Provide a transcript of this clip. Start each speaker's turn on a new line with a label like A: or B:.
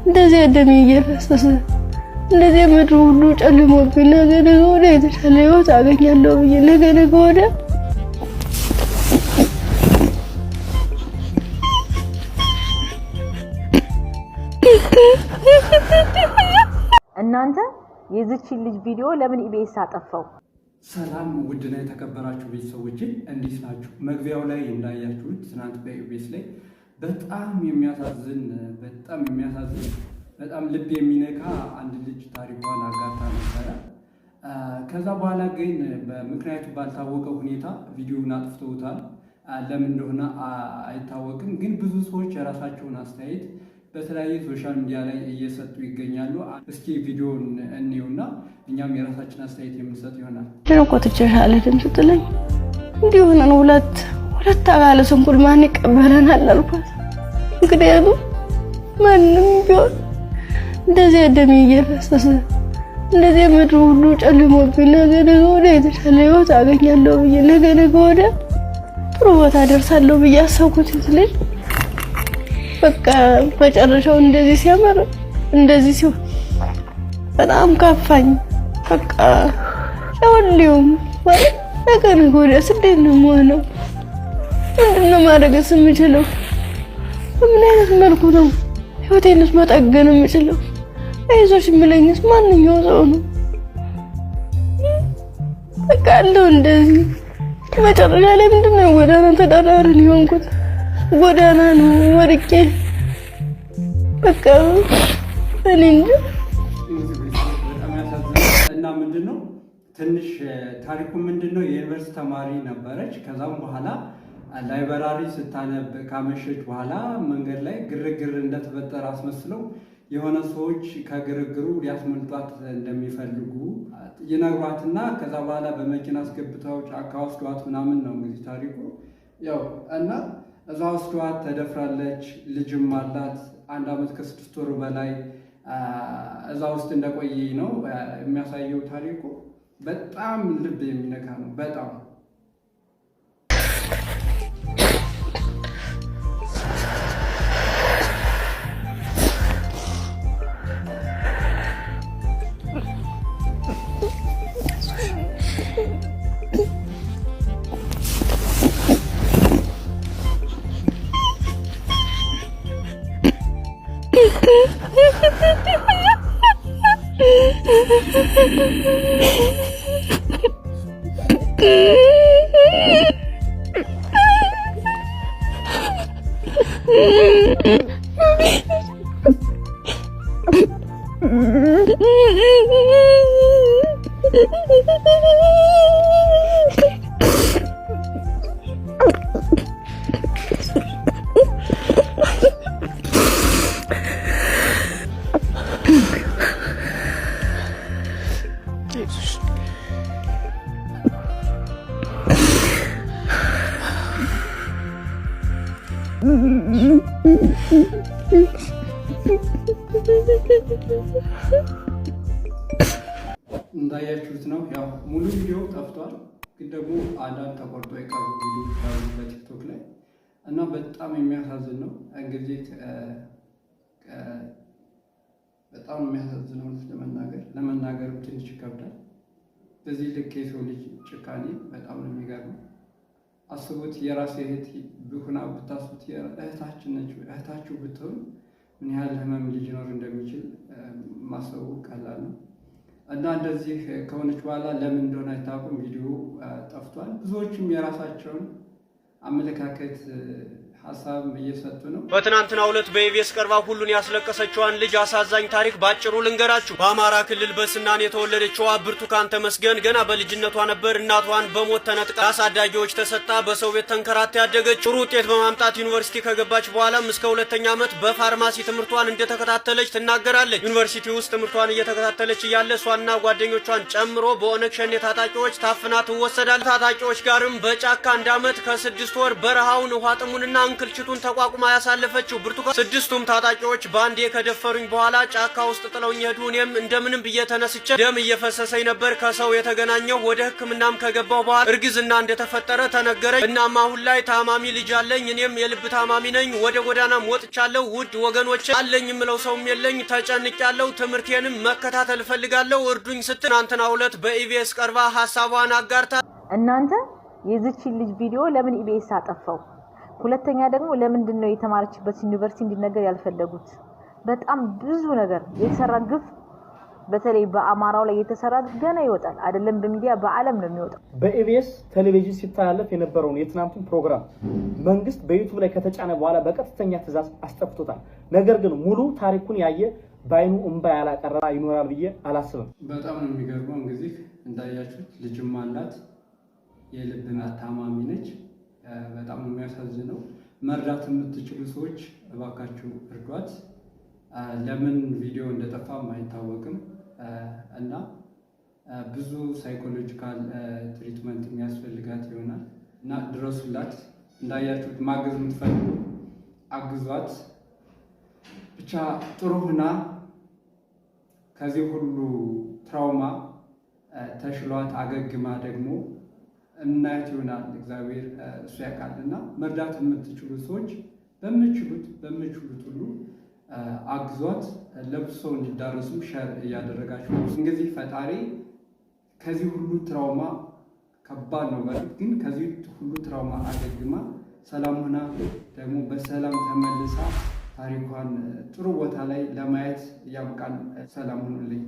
A: እንደዚህ ደም እየፈሰሰ እንደዚህ ምድሩ ሁሉ ጨልሞብኝ ነገ ወዲያ የተሻለ ህይወት አገኛለሁ ብዬ ነገ ወዲያ
B: እናንተ የዚችን ልጅ ቪዲዮ ለምን ኢቢኤስ አጠፋው?
C: ሰላም ውድና የተከበራችሁ ቤተሰቦች እንዴት ናችሁ? መግቢያው ላይ እንዳያችሁት ትናንት በኢቢኤስ ላይ በጣም የሚያሳዝን በጣም ልብ የሚነካ አንድ ልጅ ታሪኳን አጋርታ ነበረ። ከዛ በኋላ ግን በምክንያቱ ባልታወቀ ሁኔታ ቪዲዮውን አጥፍተውታል። ለምን እንደሆነ አይታወቅም። ግን ብዙ ሰዎች የራሳቸውን አስተያየት በተለያየ ሶሻል ሚዲያ ላይ እየሰጡ ይገኛሉ። እስኪ ቪዲዮውን እንየውና እኛም የራሳችን አስተያየት የምንሰጥ ይሆናል።
A: ደንቆ ተጨሻለ ድምጽ ጥለኝ እንዲሆነ ነው ሁለት አጋለ ስንኩል ማን ይቀበለናል አልኳት። ምክንያቱም ማንም ቢሆን እንደዚህ ደም እየፈሰሰ እንደዚህ ምድሩ ሁሉ ጨልሞብኝ ነገ ወዲያ የተሻለ ህይወት አገኛለሁ ብዬ ነገ ወዲያ ጥሩ ቦታ ደርሳለሁ ብዬ አሰብኩት ልጅ በቃ መጨረሻው እንደዚህ ሲያመር እንደዚህ ሲሆን በጣም ከፋኝ። በቃ ሁሌም ማለት ነገ ወዲያ እንዴት ነው የምሆነው? ምንድነው ማድረግስ የምችለው? በምን አይነት መልኩ ነው ህይወቴንስ መጠገን የምችለው? አይዞሽ የሚለኝስ ማንኛው ሰው ነው? በቃ አለው እንደዚህ መጨረሻ ላይ ምንድነው ጎዳና ተዳዳሪን የሆንኩት? ጎዳና ነው ወርቄ በቃ እኔ
C: እና ምንድነው ትንሽ ታሪኩ ምንድነው የዩኒቨርሲቲ ተማሪ ነበረች። ከዛም በኋላ ላይብራሪ ስታነብ ካመሸች በኋላ መንገድ ላይ ግርግር እንደተፈጠረ አስመስለው የሆነ ሰዎች ከግርግሩ ሊያስመልጧት እንደሚፈልጉ ይነግሯትና ከዛ በኋላ በመኪና አስገብተው ጫካ ወስዷት ምናምን ነው እንግዲህ ታሪኩ ያው እና እዛ ወስዷት ተደፍራለች። ልጅም አላት 1 ዓመት ከ6 ወር በላይ እዛ ውስጥ እንደቆየ ነው የሚያሳየው ታሪኩ። በጣም ልብ የሚነካ ነው። በጣም እንዳያችሁት ነው። ያው ሙሉ ቪዲዮ ጠፍቷል፣ ግን ደግሞ አንዳንድ ተቆርጦ የቀሩ ቪዲዮዎች አሉ በቲክቶክ ላይ እና በጣም የሚያሳዝን ነው። እንግዲህ በጣም የሚያሳዝነው ለመናገር ትንሽ ይከብዳል። በዚህ ልክ የሰው ልጅ ጭካኔ በጣም ነው የሚገርመው። አስቡት፣ የራስ እህት ብሁና ብታስቡት እህታችን ነች። እህታችሁ ብትሆን ምን ያህል ህመም ሊኖር እንደሚችል ማሰቡ ቀላል ነው። እና እንደዚህ ከሆነች በኋላ ለምን እንደሆነ አይታወቅም ቪዲዮ ጠፍቷል። ብዙዎችም የራሳቸውን አመለካከት ሀሳብ እየሰጡ ነው።
D: በትናንትናው ዕለት በኢቢኤስ ቀርባ ሁሉን ያስለቀሰችዋን ልጅ አሳዛኝ ታሪክ ባጭሩ ልንገራችሁ። በአማራ ክልል በስናን የተወለደችዋ ብርቱካን ተመስገን ገና በልጅነቷ ነበር እናቷን በሞት ተነጥቃ አሳዳጊዎች ተሰጣ በሰው ቤት ተንከራታ ያደገች። ጥሩ ውጤት በማምጣት ዩኒቨርሲቲ ከገባች በኋላም እስከ 2ኛ ዓመት በፋርማሲ ትምህርቷን እንደተከታተለች ትናገራለች። ዩኒቨርሲቲ ውስጥ ትምህርቷን እየተከታተለች እያለ እሷና ጓደኞቿን ጨምሮ በኦነግ ሸኔ ታጣቂዎች ታፍና ትወሰዳለች። ታጣቂዎች ጋርም በጫካ 1 ዓመት ከ6 ወር በረሃውን ውሃ ጥሙንና ክልችቱን ተቋቁማ ያሳለፈችው ብርቱካን 6ቱም ታጣቂዎች ባንዴ ከደፈሩኝ በኋላ ጫካ ውስጥ ጥለውኝ ሄዱ። እኔም እንደምንም ብዬ ተነስቼ ደም እየፈሰሰኝ ነበር ከሰው የተገናኘው። ወደ ሕክምናም ከገባው በኋላ እርግዝና እንደተፈጠረ ተነገረኝ። እናም አሁን ላይ ታማሚ ልጅ አለኝ። እኔም የልብ ታማሚ ነኝ። ወደ ጎዳናም ወጥቻለሁ። ውድ ወገኖች አለኝ የምለው ሰውም የለኝ። ተጨንቄያለሁ። ትምህርቴንም መከታተል እፈልጋለሁ። እርዱኝ ስትል ትናንትና ዕለት በኢቢኤስ ቀርባ ሀሳቧን አጋርታ
B: እናንተ የዚችን ልጅ ቪዲዮ ለምን ኢቢኤስ አጠፋው? ሁለተኛ ደግሞ ለምንድን ነው የተማረችበት ዩኒቨርሲቲ እንዲነገር ያልፈለጉት? በጣም ብዙ ነገር የተሰራ ግፍ፣ በተለይ በአማራው ላይ የተሰራ ግፍ ገና ይወጣል። አይደለም በሚዲያ በአለም ነው የሚወጣው።
E: በኢቢኤስ ቴሌቪዥን ሲተላለፍ የነበረውን የትናንቱን ፕሮግራም መንግስት በዩቲዩብ ላይ ከተጫነ በኋላ በቀጥተኛ ትዕዛዝ አስጠፍቶታል። ነገር ግን ሙሉ ታሪኩን ያየ ባይኑ እንባ ያላቀረራ ይኖራል ብዬ አላስብም።
C: በጣም ነው የሚገርመው። እንግዲህ እንዳያችሁት ልጅም አላት፣ የልብ ታማሚ ነች። በጣም ነው የሚያሳዝነው። መርዳት የምትችሉ ሰዎች እባካችሁ እርዷት። ለምን ቪዲዮ እንደጠፋም አይታወቅም እና ብዙ ሳይኮሎጂካል ትሪትመንት የሚያስፈልጋት ይሆናል እና ድረሱላት። እንዳያችሁት ማገዝ የምትፈልጉ አግዟት። ብቻ ጥሩ ሁና ከዚህ ሁሉ ትራውማ ተሽሏት አገግማ ደግሞ እናያት ይሆናል። እግዚአብሔር እሱ ያውቃልና መርዳት የምትችሉ ሰዎች በምችሉት ሁሉ አግዟት። ለብሶ እንዲዳረሱ ሸር እያደረጋችሁ እንግዲህ ፈጣሪ ከዚህ ሁሉ ትራውማ ከባድ ነው ማለት ግን ከዚህ ሁሉ ትራውማ አገግማ ሰላም ሆና ደግሞ በሰላም ተመልሳ ታሪኳን ጥሩ ቦታ ላይ ለማየት ያብቃን። ሰላም ሁኑልኝ።